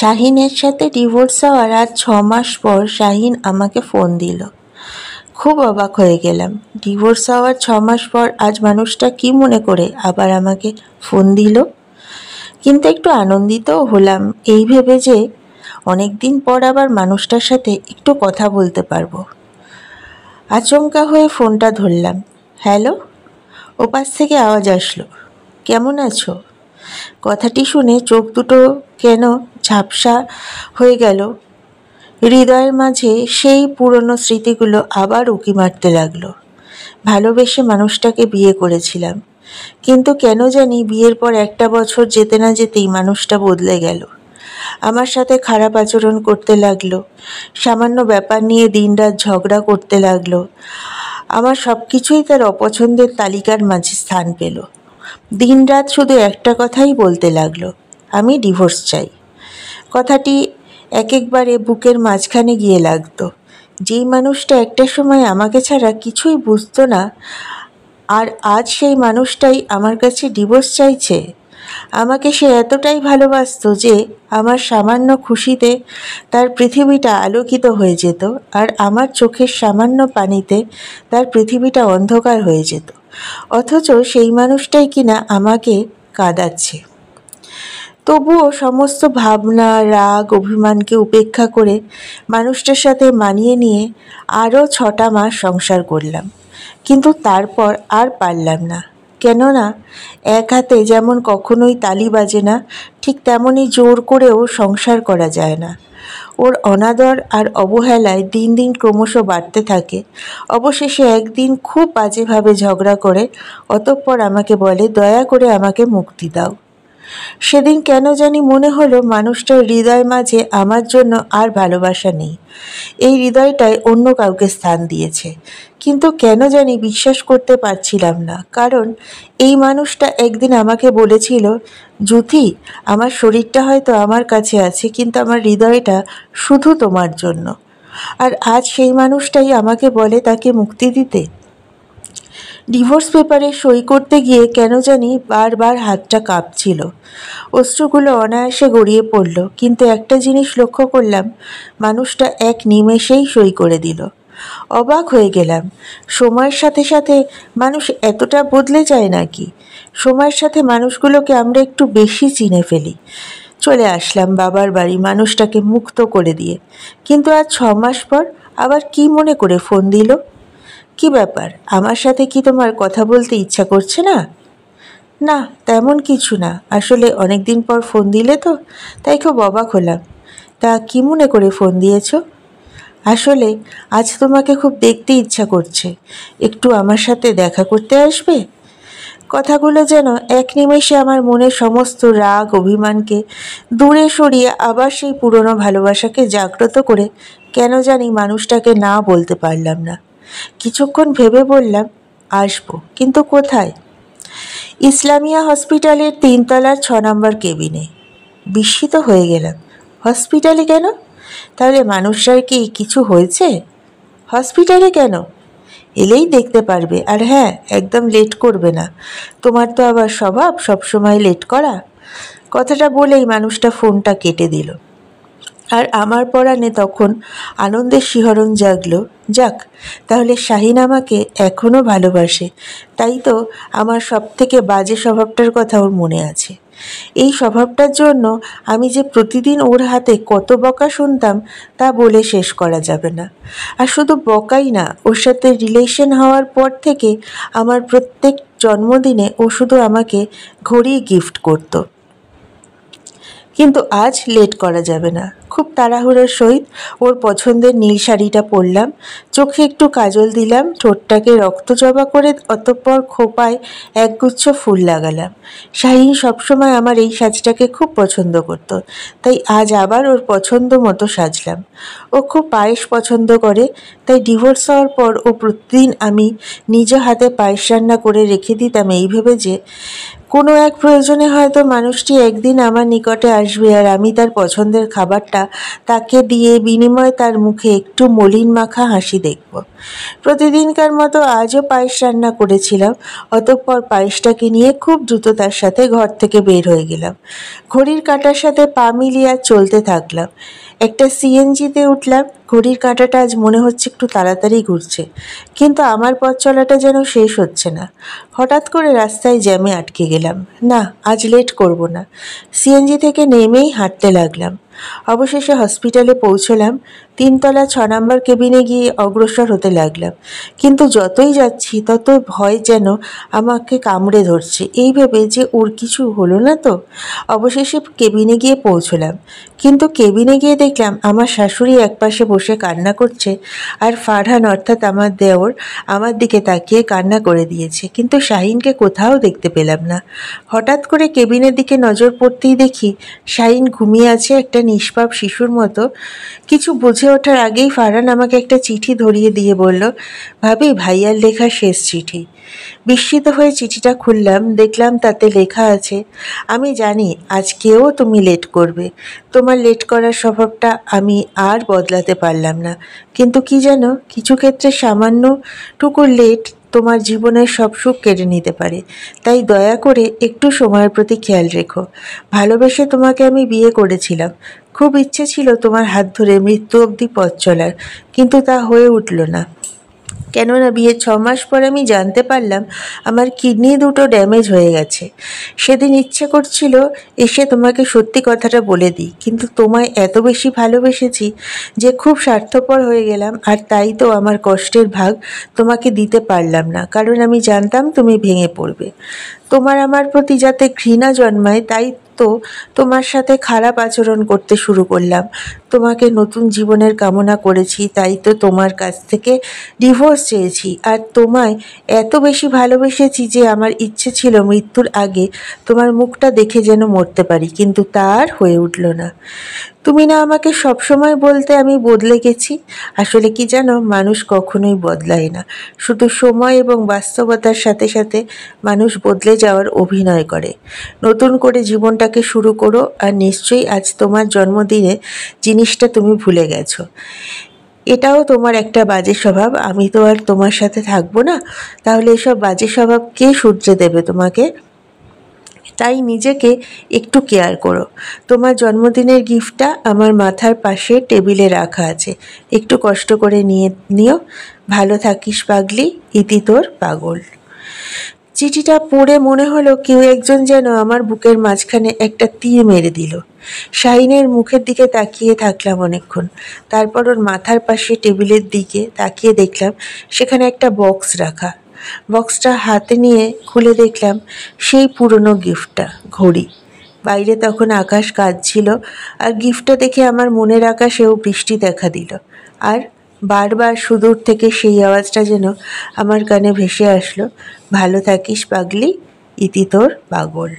শাহিনের সাথে ডিভোর্স হওয়ার আজ 6 মাস পর শাহিন আমাকে ফোন দিল। খুব অবাক হয়ে গেলাম। ডিভোর্স হওয়ার 6 মাস পর আজ মানুষটা কি মনে করে আবার আমাকে ফোন দিল। কিন্তু একটু আনন্দিতও হলাম এই ভেবে যে অনেক দিন পর আবার মানুষটার সাথে একটু কথা বলতে পারবো। আচমকা হয়ে ফোনটা ধরলাম। হ্যালো। ওপাশ থেকে আওয়াজ আসলো, কেমন আছো? কথাটি শুনে চোখ দুটো কেন ঝাপসা হয়ে গেল। হৃদয়ের মাঝে সেই পুরনো স্মৃতিগুলো আবার উঁকি মারতে লাগলো। ভালোবেসে মানুষটাকে বিয়ে করেছিলাম, কিন্তু কেন জানি বিয়ের পর একটা বছর যেতে না যেতেই মানুষটা বদলে গেল। আমার সাথে খারাপ আচরণ করতে লাগলো, সামান্য ব্যাপার নিয়ে দিনরাত ঝগড়া করতে লাগলো। আমার সব কিছুই তার অপছন্দের তালিকার মাঝে স্থান পেল। দিনরাত শুধু একটা কথাই বলতে লাগলো, আমি ডিভোর্স চাই। কথাটি একবারে বুকের মাঝখানে গিয়ে লাগতো। যেই মানুষটা একটা সময় আমাকে ছাড়া কিছুই বুঝতো না, আর আজ সেই মানুষটাই আমার কাছে ডিভোর্স চাইছে। আমাকে সে এতটাই ভালোবাসতো যে আমার সামান্য খুশিতে তার পৃথিবীটা আলোকিত হয়ে যেত, আর আমার চোখের সামান্য পানিতে তার পৃথিবীটা অন্ধকার হয়ে যেত। অথচ সেই মানুষটাই কিনা আমাকে কাঁদাচ্ছে। তবুও সমস্ত ভাবনা, রাগ, অভিমানকে উপেক্ষা করে মানুষটার সাথে মানিয়ে নিয়ে আরও 6টা মাস সংসার করলাম। কিন্তু তারপর আর পারলাম না। কেননা এক হাতে যেমন কখনোই তালি বাজে না, ঠিক তেমনই জোর করেও সংসার করা যায় না। ওর অনাদর আর অবহেলায় দিন দিন ক্রমশ বাড়তে থাকে। অবশেষে একদিন খুব বাজেভাবে ঝগড়া করে অতঃপর আমাকে বলে, দয়া করে আমাকে মুক্তি দাও। সেদিন কেন জানি মনে হলো মানুষটার হৃদয় মাঝে আমার জন্য আর ভালোবাসা নেই। এই হৃদয়টায় অন্য কাউকে স্থান দিয়েছে। কিন্তু কেন জানি বিশ্বাস করতে পারছিলাম না, কারণ এই মানুষটা একদিন আমাকে বলেছিল, জ্যোতি, আমার শরীরটা হয়তো আমার কাছে আছে, কিন্তু আমার হৃদয়টা শুধু তোমার জন্য। আর আজ সেই মানুষটাই আমাকে বলে তাকে মুক্তি দিতে। ডিভোর্স পেপারে সই করতে গিয়ে কেন জানি বারবার হাতটা কাঁপছিল। অশ্রুগুলো অনায়াসে গড়িয়ে পড়ল, কিন্তু একটা জিনিস লক্ষ্য করলাম, মানুষটা এক নিমেষেই সই করে দিল। অবাক হয়ে গেলাম। সময়ের সাথে সাথে মানুষ এতটা বদলে যায় নাকি? সময়ের সাথে মানুষগুলোকে আমরা একটু বেশি চিনে ফেলি। চলে আসলাম বাবার বাড়ি মানুষটাকে মুক্ত করে দিয়ে। কিন্তু আজ 6 মাস পর আবার কি মনে করে ফোন দিল? কি ব্যাপার, আমার সাথে কি তোমার কথা বলতে ইচ্ছা করছে না? না, তেমন কিছু না। আসলে অনেক দিন পর ফোন দিলে তো, তাই খুব অবাক হলাম। তা কি মনে করে ফোন দিয়েছো? আসলে আজ তোমাকে খুব দেখতে ইচ্ছা করছে, একটু আমার সাথে দেখা করতে আসবে? কথাগুলো যেন এক নিমেষে আমার মনের সমস্ত রাগ, অভিমানকে দূরে সরিয়ে আবার সেই পুরনো ভালোবাসাকে জাগ্রত করে কেন জানি মানুষটাকে না বলতে পারলাম না। কিছুক্ষণ ভেবে বললাম, আসবো, কিন্তু কোথায়? ইসলামিয়া হসপিটালের 3তলার 6 নম্বর কেবিনে। বিস্মিত হয়ে গেলাম। হসপিটালে কেন? তাহলে মানুষটার কি কিছু হয়েছে? হসপিটালে কেন? এলেই দেখতে পারবে। আর হ্যাঁ, একদম লেট করবে না। তোমার তো আবার স্বভাব সবসময় লেট করা। কথাটা বলেই মানুষটা ফোনটা কেটে দিল। আর আমার পরাণে তখন আনন্দের শিহরণ জাগলো। যাক, তাহলে শাহিন আমাকে এখনও ভালোবাসে। তাই তো আমার সব থেকে বাজে স্বভাবটার কথা ওর মনে আছে। এই স্বভাবটার জন্য আমি যে প্রতিদিন ওর হাতে কত বকা শুনতাম তা বলে শেষ করা যাবে না। আর শুধু বকাই না, ওর সাথে রিলেশন হওয়ার পর থেকে আমার প্রত্যেক জন্মদিনে ও শুধু আমাকে ঘড়ি গিফট করতো। কিন্তু আজ লেট করা যাবে না। খুব তাড়াহুড়োর সহিত ওর পছন্দের নীল শাড়িটা পরলাম, চোখে একটু কাজল দিলাম, ঠোঁটটাকে রক্তজবা করে অতঃপর খোঁপায় একগুচ্ছ ফুল লাগালাম। শাহিন সবসময় আমার এই সাজটাকে খুব পছন্দ করত, তাই আজ আবার ওর পছন্দ মতো সাজলাম। ও খুব পায়েস পছন্দ করে, তাই ডিভোর্স হওয়ার পর ও প্রতিদিন আমি নিজে হাতে পায়েস রান্না করে রেখে দিতাম এই ভেবে যে কোনো এক প্রয়োজনে হয়তো মানুষটি একদিন আমার নিকটে আসবে, আর আমি তার পছন্দের খাবারটা তাকে দিয়ে বিনিময়ে তার মুখে একটু মলিন মাখা হাসি দেখব। প্রতিদিনকার মতো আজও পায়েস রান্না করেছিলাম। অতঃপর পায়েসটাকে নিয়ে খুব দ্রুততার সাথে ঘর থেকে বের হয়ে গেলাম। ঘড়ির কাঁটার সাথে পা মিলিয়ে আর চলতে থাকলাম। একটা সিএনজিতে উঠলাম। ঘড়ির কাঁটাটা আজ মনে হচ্ছে একটু তাড়াতাড়ি ঘুরছে, কিন্তু আমার পথ চলাটা যেন শেষ হচ্ছে না। হঠাৎ করে রাস্তায় জ্যামে আটকে গেলাম। না, আজ লেট করব না। সিএনজি থেকে নেমেই হাঁটতে লাগলাম। অবশেষে হসপিটালে পৌঁছলাম। 3তলা 6 নম্বর কেবিনে গিয়ে অগ্রসর হতে লাগলাম। কিন্তু যতই যাচ্ছি তত ভয় যেন আমাকে কামড়ে ধরছে, এই ভেবে যে ওর কিছু হলো না তো। অবশেষে কেবিনে গিয়ে পৌঁছলাম, কিন্তু কেবিনে গিয়ে দেখলাম আমার শাশুড়ি একপাশে বসে কান্না করছে, আর ফারহান অর্থাৎ আমার দেওর আমার দিকে তাকিয়ে কান্না করে দিয়েছে, কিন্তু শাহিনকে কোথাও দেখতে পেলাম না। হঠাৎ করে কেবিনের দিকে নজর পড়তেই দেখি শাহিন ঘুমিয়ে আছে একটা নিষ্পাপ শিশুর মতো। কিছু বুঝে ওঠার আগেই ফারহান আমাকে একটা চিঠি ধরিয়ে দিয়ে বলল, ভাবি, ভাইয়ার লেখা শেষ চিঠি। বিস্মিত হয়ে চিঠিটা খুললাম। দেখলাম তাতে লেখা আছে, আমি জানি আজকেও তুমি লেট করবে। তোমার লেট করার স্বভাবটা আমি আর বদলাতে পারলাম না, কিন্তু কি জানো, কিছু ক্ষেত্রে সামান্যটুকু লেট তোমার জীবনের সব সুখ কেড়ে নিতে পারে। তাই দয়া করে একটু সময়ের প্রতি খেয়াল রেখো। ভালোবেসে তোমাকে আমি বিয়ে করেছিলাম। খুব ইচ্ছে ছিল তোমার হাত ধরে মৃত্যু অবধি পথ চলার, কিন্তু তা হয়ে উঠল না। কেননা বিয়ের 6 মাস পর আমি জানতে পারলাম আমার কিডনি দুটো ড্যামেজ হয়ে গেছে। সেদিন ইচ্ছে করছিল এসে তোমাকে সত্যি কথাটা বলে দিই, কিন্তু তোমায় এত বেশি ভালোবেসেছি যে খুব স্বার্থপর হয়ে গেলাম, আর তাই তো আমার কষ্টের ভাগ তোমাকে দিতে পারলাম না, কারণ আমি জানতাম তুমি ভেঙে পড়বে। তোমার আমার প্রতি যাতে ঘৃণা জন্মায়, তাই তো তোমার সাথে খারাপ আচরণ করতে শুরু করলাম। তোমাকে নতুন জীবনের কামনা করেছি, তাই তো তোমার কাছ থেকে ডিভোর্স চেয়েছি, আর তোমায় এত বেশি ভালোবেসেছি যে আমার ইচ্ছে ছিল মৃত্যুর আগে তোমার মুখটা দেখে যেন মরতে পারি, কিন্তু তা আর হয়ে উঠল না। তুমি না আমাকে সবসময় বলতে আমি বদলে গেছি। আসলে কি জানো, মানুষ কখনোই বদলায় না, শুধু সময় এবং বাস্তবতার সাথে সাথে মানুষ বদলে যাওয়ার অভিনয় করে। নতুন করে জীবনটাকে শুরু করো, আর নিশ্চয়ই আজ তোমার জন্মদিনে জিনিসটা তুমি ভুলে গেছো। এটাও তোমার একটা বাজে স্বভাব। আমি তো আর তোমার সাথে থাকবো না, তাহলে এসব বাজে স্বভাব কে শুধরে দেবে তোমাকে? তাই নিজেকে একটু কেয়ার করো। তোমার জন্মদিনের গিফটটা আমার মাথার পাশে টেবিলে রাখা আছে, একটু কষ্ট করে নিয়ে নিও। ভালো থাকিস পাগলি, ইতি তোর পাগল। চিঠিটা পড়ে মনে হলো কেউ একজন যেন আমার বুকের মাঝখানে একটা তীর মেরে দিল। শাহিনের মুখের দিকে তাকিয়ে থাকলাম অনেকক্ষণ। তারপর ওর মাথার পাশে টেবিলের দিকে তাকিয়ে দেখলাম সেখানে একটা বক্স রাখা। বক্সটা হাতে নিয়ে খুলে দেখলাম সেই পুরনো গিফটটা, ঘড়ি। বাইরে তখন আকাশ কাঁদছিল, আর গিফটটা দেখে আমার মনের আকাশেও বৃষ্টি দেখা দিল। আর বারবার সুদূর থেকে সেই আওয়াজটা যেন আমার কানে ভেসে আসলো, ভালো থাকিস পাগলি, ইতি তোর পাগল।